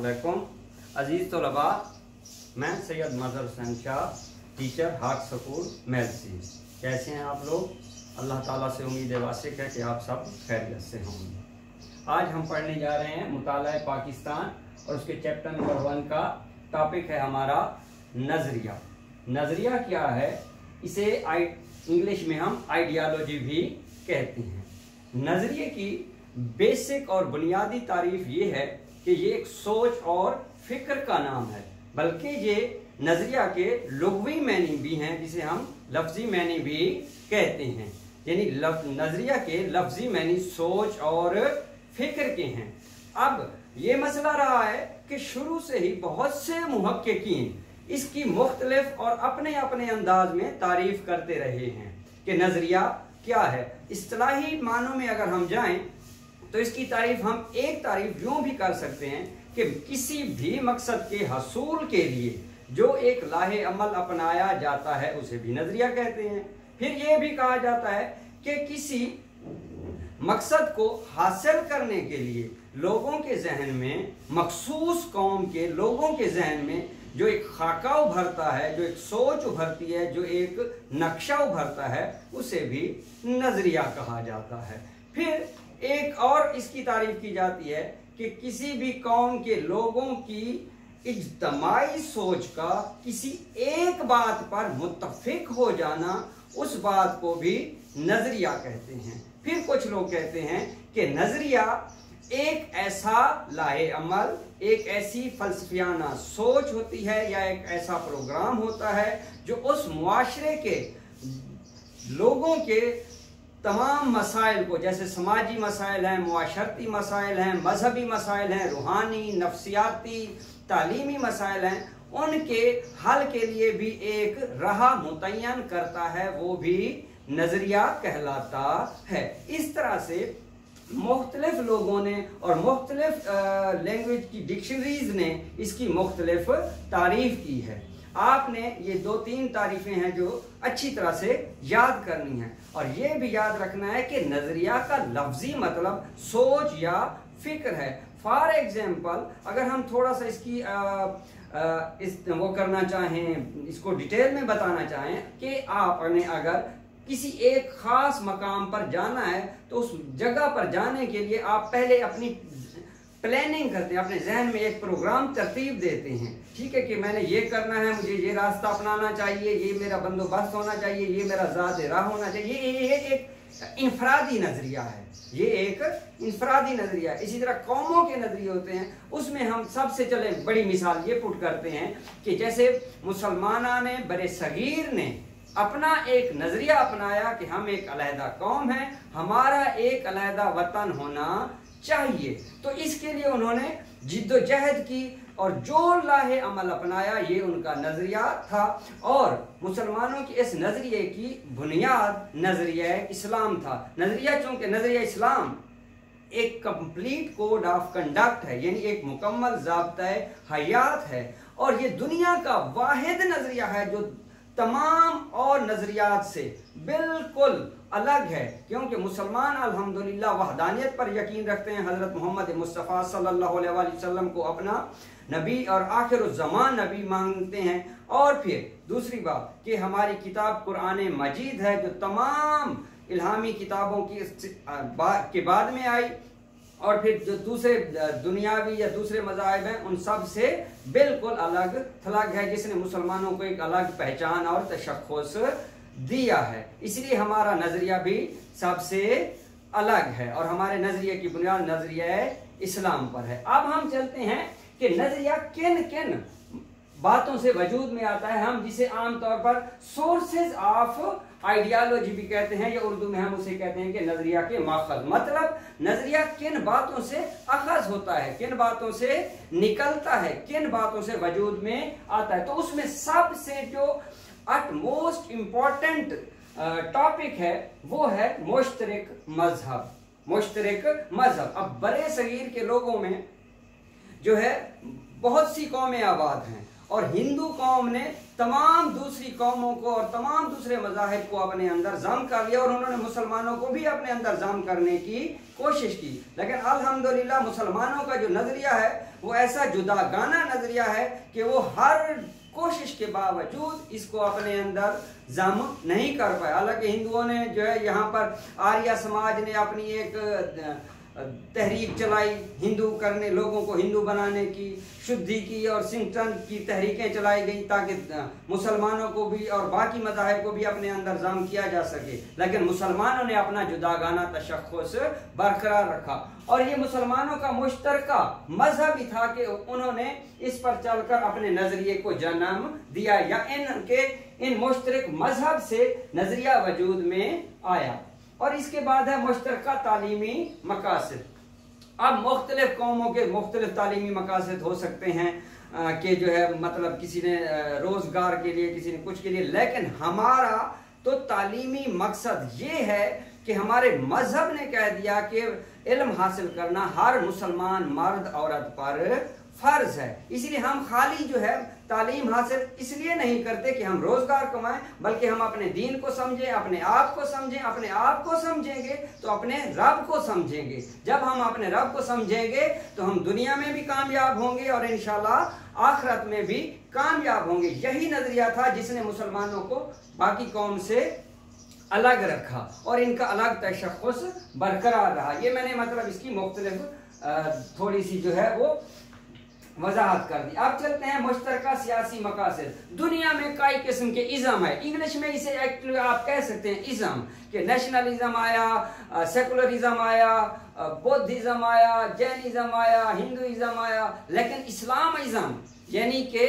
अस्सलामुअलैकुम अजीज़ तलबा, मैं Syed Mazhar Hussain Shah, teacher heart school Mailsi. कैसे हैं आप लोग? अल्लाह ताला से उम्मीद वासिक है कि आप सब खैरियत से होंगे। आज हम पढ़ने जा रहे हैं मुताला पाकिस्तान और उसके चैप्टर नंबर 1 का टॉपिक है हमारा नज़रिया। नज़रिया क्या है? इसे इंग्लिश में हम आइडियालॉजी भी कहते हैं। नज़रिए की बेसिक और बुनियादी तारीफ ये है कि ये एक सोच और फिक्र का नाम है, बल्कि ये नज़रिया के लुग़वी मैनी भी हैं, जिसे हम लफ्ज़ी मैनी भी कहते हैं। यानी नज़रिया के लफ्ज़ी मैनी सोच और फिक्र के हैं। अब ये मसला रहा है कि शुरू से ही बहुत से मुहक्किकीन इसकी मुख्तलिफ और अपने अपने अंदाज में तारीफ करते रहे हैं कि नज़रिया क्या है। इस्तिलाही मानों में अगर हम जाएं तो इसकी तारीफ हम एक तारीफ यूं भी कर सकते हैं कि किसी भी मकसद के हसूल के लिए जो एक लाहे अमल अपनाया जाता है उसे भी नज़रिया कहते हैं। फिर यह भी कहा जाता है कि किसी मकसद को हासिल करने के लिए लोगों के जहन में, मखसूस कौम के लोगों के जहन में जो एक खाका उभरता है, जो एक सोच उभरती है, जो एक नक्शा उभरता है, उसे भी नज़रिया कहा जाता है। फिर एक और इसकी तारीफ की जाती है कि किसी भी कौम के लोगों की इज्तमाई सोच का किसी एक बात पर मुत्तफिक हो जाना, उस बात को भी नज़रिया कहते हैं। फिर कुछ लोग कहते हैं कि नज़रिया एक ऐसा लाहे अमल, एक ऐसी फलसफियाना सोच होती है या एक ऐसा प्रोग्राम होता है जो उस मुआशरे के लोगों के तमाम मसाइल को, जैसे समाजी मसाइल हैं, मुआशरती मसाइल हैं, मजहबी मसाइल हैं, रूहानी, नफ्सियाती, तालीमी मसाइल हैं, उनके हल के लिए भी एक राह मुतय्यन करता है, वो भी नज़रिया कहलाता है। इस तरह से मुख्तलिफ लोगों ने और मुख्तलिफ लैंग्वेज की डिक्शनरीज ने इसकी मुख्तलिफ तारीफ की है। आपने ये 2-3 तारीफें हैं जो अच्छी तरह से याद करनी है, और ये भी याद रखना है कि नज़रिया का लफ्जी मतलब सोच या फिक्र है। फॉर एग्जाम्पल, अगर हम थोड़ा सा इसकी वो करना चाहें, इसको डिटेल में बताना चाहें कि आपने अगर किसी एक खास मकाम पर जाना है तो उस जगह पर जाने के लिए आप पहले अपनी प्लानिंग करते हैं, अपने जहन में एक प्रोग्राम तरतीब देते हैं। ठीक है कि मैंने ये करना है, मुझे ये रास्ता अपनाना चाहिए, ये मेरा बंदोबस्त होना चाहिए, ये मेरा ज़ाते राह होना चाहिए। ये एक इनफरादी नज़रिया है, ये एक इनफरादी नज़रिया है। इसी तरह कौमों के नज़रिए होते हैं, उसमें हम सबसे चले बड़ी मिसाल ये पुट करते हैं कि जैसे मुसलमाना ने, बरे सगीर ने अपना एक नज़रिया अपनाया कि हम एक अलहदा कौम है, हमारा एक अलहदा वतन होना चाहिए। तो इसके लिए उन्होंने जिद्दोजहद की और जो लाहे अमल अपनाया, ये उनका नज़रिया था। और मुसलमानों की इस नज़रिए की बुनियाद नज़रिया इस्लाम था। नज़रिया चूंकि नज़रिया इस्लाम एक कंप्लीट कोड ऑफ कंडक्ट है, यानी एक मुकम्मल ज़ाब्ता हयात है, और ये दुनिया का वाहिद नज़रिया है जो तमाम और नज़रियात से बिल्कुल अलग है। क्योंकि मुसलमान अल्हम्दुलिल्लाह वहदानियत पर यकीन रखते हैं, हज़रत मोहम्मद मुस्तफ़ा सल्लल्लाहु अलैहि वसल्लम को अपना नबी और आखिरुज़्ज़मान नबी मानते हैं। और फिर दूसरी बात कि हमारी किताब कुरान मजीद है जो तमाम इल्हामी किताबों की के बाद में आई, और फिर जो दूसरे दुनियावी या दूसरे मज़ाहिब हैं उन सब से बिल्कुल अलग थलग है, जिसने मुसलमानों को एक अलग पहचान और तशख़्ख़ुस दिया है। इसलिए हमारा नज़रिया भी सबसे अलग है और हमारे नज़रिए की बुनियाद नज़रिया इस्लाम पर है। अब हम चलते हैं कि नज़रिया किन किन बातों से वजूद में आता है, हम जिसे आमतौर पर सोर्सेज ऑफ आइडियालॉजी भी कहते हैं, या उर्दू में हम उसे कहते हैं कि नज़रिया के माखज़। मतलब नज़रिया किन बातों से अखज़ होता है, किन बातों से निकलता है, किन बातों से वजूद में आता है। तो उसमें सबसे जो अटमोस्ट इम्पॉर्टेंट टॉपिक है वो है मुश्तरक मजहब। मुश्तरक मजहब, अब बड़े सगीर के लोगों में जो है बहुत सी कौमें आबाद हैं, और हिंदू कौम ने तमाम दूसरी कौमों को और तमाम दूसरे मज़ाहिब को अपने अंदर जम कर लिया, और उन्होंने मुसलमानों को भी अपने अंदर जम करने की कोशिश की। लेकिन अल्हम्दुलिल्लाह मुसलमानों का जो नज़रिया है वो ऐसा जुदागाना नजरिया है कि वो हर कोशिश के बावजूद इसको अपने अंदर जम नहीं कर पाए। हालांकि हिंदुओं ने जो है यहाँ पर आर्य समाज ने अपनी एक तहरीक चलाई, हिंदू करने, लोगों को हिंदू बनाने की, शुद्धि की और सिंचन की तहरीकें चलाई गई ताकि मुसलमानों को भी और बाकी मज़ाहिब को भी अपने अंदर जाम किया जा सके। लेकिन मुसलमानों ने अपना जुदागाना तशख़्ख़ुस बरकरार रखा और ये मुसलमानों का मुश्तरका मजहब ही था कि उन्होंने इस पर चलकर अपने नजरिए को जन्म दिया या इन मुश्तरक मजहब से नजरिया वजूद में आया। और इसके बाद है मुश्तरका तालीमी मकासद। अब मुख्तलिफ कौमों के मुख्तलिफ तालीमी मकासद हो सकते हैं कि जो है मतलब किसी ने रोजगार के लिए, किसी ने कुछ के लिए, लेकिन हमारा तो तालीमी मकसद ये है कि हमारे मजहब ने कह दिया कि इल्म हासिल करना हर मुसलमान मर्द औरत पर फर्ज है। इसलिए हम खाली जो है तालीम हासिल इसलिए नहीं करते कि हम रोजगार कमाएं, बल्कि हम अपने दीन को समझें, अपने आप को समझें। अपने आप को समझेंगे तो अपने रब को समझेंगे। जब हम अपने रब को समझेंगे तो हम दुनिया में भी कामयाब होंगे और इंशाल्लाह आखिरत में भी कामयाब होंगे। यही नजरिया था जिसने मुसलमानों को बाकी कौम से अलग रखा और इनका अलग तशख़्ख़ुस बरकरार रहा। ये मैंने मतलब इसकी मुख्तलिफ थोड़ी सी जो है वो वजाहत कर दी। अब चलते हैं मुश्तरका सियासी मकासद। दुनिया में कई किस्म के इज़म है, इंग्लिश में इसे एक्चुअली आप कह सकते हैं इज़म, कि नेशनलिज्म आया, सेकुलरिज्म आया, बौद्धिज्म आया, जैनिज्म आया, हिंदुइज्म आया, लेकिन इस्लामिज्म यानी कि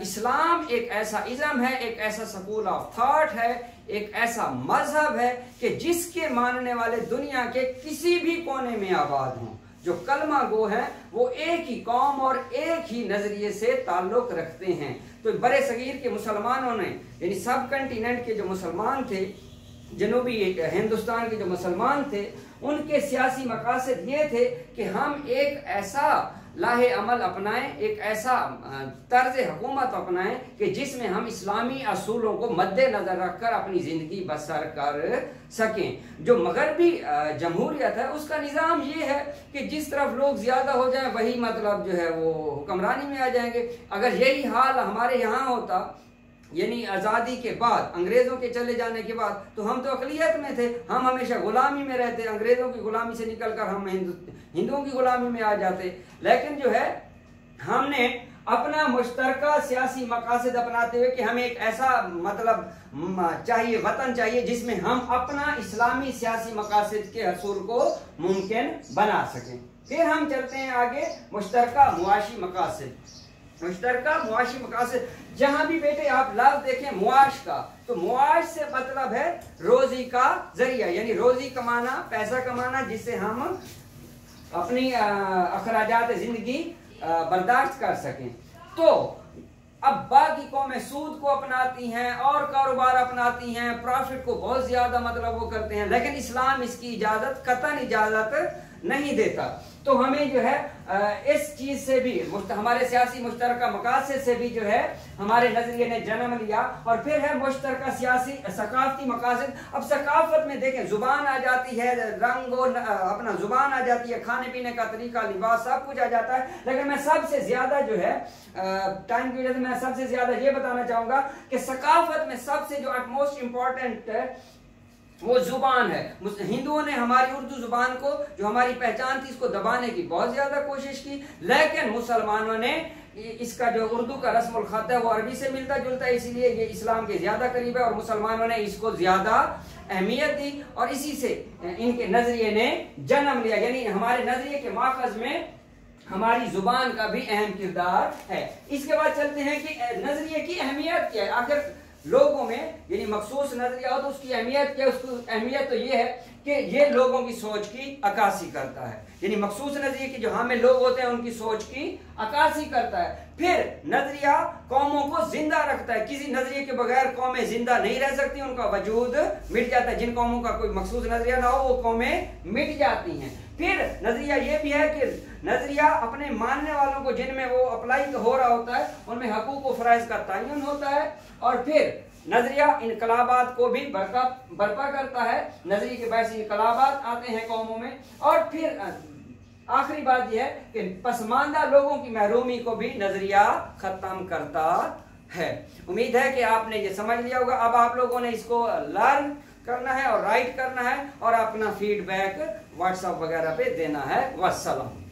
इस्लाम एक ऐसा इज़म है, एक ऐसा स्कूल ऑफ थॉट है, एक ऐसा मजहब है कि जिसके मानने वाले दुनिया के किसी भी कोने में आबाद हों। जो कलमा गो है वो एक ही कौम और एक ही नजरिए से ताल्लुक रखते हैं। तो बड़े सगीर के मुसलमानों ने यानी सब कंटिनेंट के जो मुसलमान थे, जनूबी हिंदुस्तान के जो मुसलमान थे, उनके सियासी मकासद ये थे कि हम एक ऐसा लाहे अमल अपनाएं, एक ऐसा तर्ज हुकूमत अपनाएं कि जिसमें हम इस्लामी असूलों को मद्देनजर रखकर अपनी जिंदगी बसर कर सकें। जो मगरबी जमहूरियत है उसका निज़ाम ये है कि जिस तरफ लोग ज्यादा हो जाएं वही मतलब जो है वो हुक्मरानी में आ जाएंगे। अगर यही हाल हमारे यहाँ होता यानी आज़ादी के बाद, अंग्रेज़ों के चले जाने के बाद, तो हम तो अक़लियत में थे, हम हमेशा गुलामी में रहते, अंग्रेज़ों की गुलामी से निकलकर हम हिंदुओं की गुलामी में आ जाते। लेकिन जो है हमने अपना मुश्तरका सियासी मकासद अपनाते हुए कि हमें एक ऐसा मतलब चाहिए, वतन चाहिए जिसमें हम अपना इस्लामी सियासी मकासद के हसूल को मुमकिन बना सकें। फिर हम चलते हैं आगे मुश्तरका मुआशी मकासद। मुश्तरका मुआशी मकासद, जहां भी बेटे आप लफ्ज़ देखें मुआश का, तो मुआश से मतलब है रोजी का जरिया, यानी रोजी कमाना, पैसा कमाना, जिससे हम अपनी अखराजात जिंदगी बर्दाश्त कर सकें। तो अब बाकी कौमें सूद को अपनाती हैं और कारोबार अपनाती हैं, प्रॉफिट को बहुत ज्यादा मतलब वो करते हैं, लेकिन इस्लाम इसकी इजाजत, कतई इजाजत नहीं देता। तो हमें जो है इस चीज से भी, हमारे सियासी मुश्तरका मकासद से भी जो है हमारे नजरिए ने जन्म लिया। और फिर है मुश्तरका सियासी सकाफती मकासद। अब सकाफत में देखें जुबान आ जाती है, रंग और अपना जुबान आ जाती है, खाने पीने का तरीका, लिबास, सब कुछ आ जाता है। लेकिन मैं सबसे ज्यादा जो है टाइम की वजह से मैं सबसे ज्यादा ये बताना चाहूंगा कि सकाफत में सबसे जो मोस्ट इम्पोर्टेंट वो जुबान है। हिंदुओं ने हमारी उर्दू जुबान को, जो हमारी पहचान थी, इसको दबाने की बहुत ज्यादा कोशिश की, लेकिन मुसलमानों ने इसका जो उर्दू का रस्मुल खत है वो अरबी से मिलता जुलता है, इसीलिए ये इस्लाम के ज्यादा करीब है और मुसलमानों ने इसको ज्यादा अहमियत दी और इसी से इनके नजरिए ने जन्म लिया। यानी हमारे नजरिए के माखज में हमारी जुबान का भी अहम किरदार है। इसके बाद चलते हैं कि नजरिए की अहमियत क्या है। आखिर लोगों में यानी मखसूस नजरिया हो तो उसकी अहमियत क्या है? उसकी अहमियत तो ये है कि ये लोगों की सोच की अक्कासी करता है। यानी मखसूस नजरिए के जो हामिल लोग होते हैं उनकी सोच की अक्कासी करता है। फिर नजरिया कौमों को जिंदा रखता है। किसी नजरिए के बगैर कौमें जिंदा नहीं रह सकती, उनका वजूद मिट जाता है। जिन कौमों का कोई मखसूस नजरिया ना हो वो कौमें मिट जाती हैं। फिर नजरिया ये भी है कि नजरिया अपने मानने वालों को जिनमें वो अप्लाई हो रहा होता है उनमें हकूक व फराइज का तयन होता है। और फिर नजरिया इनकलाबात को भी बर्पा करता है। नजरिए के बैसे इनकलाबात आते हैं कौमों में। और फिर आखिरी बात यह है कि पसमानदा लोगों की महरूमी को भी नजरिया खत्म करता है। उम्मीद है कि आपने ये समझ लिया होगा। अब आप लोगों ने इसको लर्न करना है और राइट करना है और अपना फीडबैक व्हाट्सएप वगैरह पे देना है। वस्सलाम।